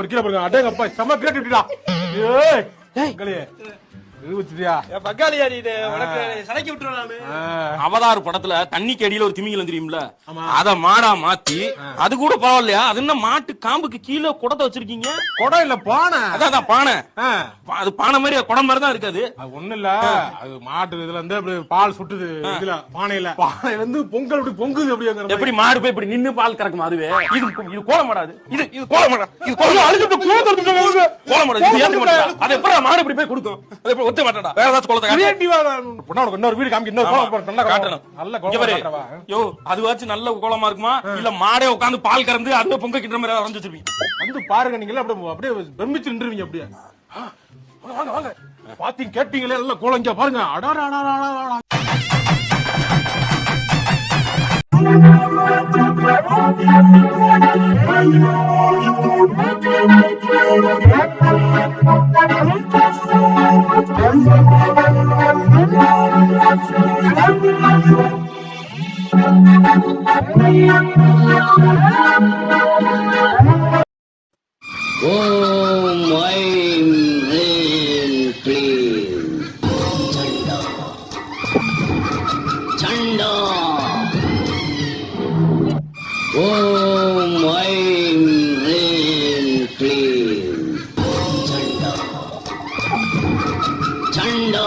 கீழே பாருங்க. அடேங்கப்பா செம கிரியேட்டிவிட்டிடா. ஏய் அவதார் படத்துல தண்ணிக்கு அடியில ஒரு திமிங்கலம் தெரியும்ல, அத மாடா மாத்தி அது கூட பரவாயில்லையா? அது என்ன மாட்டு காம்புக்கு கீழே குடத்தை வச்சிருக்கீங்க? குடம் இல்ல பானை. அதான் பானை. அது பானை மாதிரி குடம் மாதிரி தான் இருக்காது. ஒண்ணு இல்ல, அது மாட்டு இதுல இருந்து பால் சுட்டுது. இதுல பானையில பானையில இருந்து பொங்கல் அப்படி பொங்குது. அப்படி எப்படி மாடு போய் இப்படி நின்னு பால் கறக்கும்? அதுவே இது கோலமாடாது. இது கோலமாடா. இது கோலம் அழுது கோலமாடா. இது ஏத்துக்க மாட்டா. அது எப்படி மாடு இப்படி போய் கொடுக்கும்? அது எப்படி ஒத்த மாட்டாடா? வேற ஏதாச்சும் கோலத்தை இன்னொரு வீடு காமிக்க. இன்னொரு கோலம் நல்லா காட்டணும். நல்ல கோலம். யோ அதுவாச்சும் நல்ல கோலமா இருக்குமா? இல்ல மாடே உட்காந்து பால் கறந்து அதுவே பொங்க கிட்ட மாதிரி வரைஞ்சு வச்சிருப்பீங்க. வந்து பாருங்க, நீங்களே அப்படியே பிரமிச்சு நின்றுவீங்க. அப்படியே வாங்க வாங்க பாத்தீங்க கேட்டீங்களே, நல்ல கோலம். இங்க பாருங்க. அடாடா அடாடா. ஓம் ஐம் ரீம் க்ளீம் சண்டா. ஓம் ஐம் ரீம் க்ளீம் சண்டா சண்டா.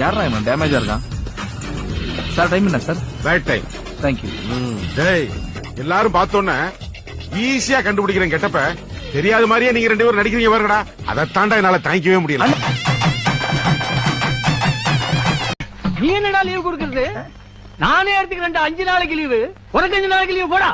யாரா இவன் டேமேஜா இருக்கான்? சார் டைம் என்ன சார்? Right time. தேங்க்யூ. டேய், எல்லாரும் பார்த்தோன்னே ஈஸியா கண்டுபிடிக்கிறேன் கெட்டப்ப. தெரியாத மாதிரியே நீங்க 2 பேரும் நடிக்கிறீங்க பாருங்கடா. அதைத்தாண்டா என்னால தாங்கிக்கவே முடியல. நீ என்னடா லீவ் கொடுக்கறது? நானே எடுத்துக்கிறேன். 5 நாளைக்கு லீவு, உனக்கு 5 நாளைக்கு லீவு போடா.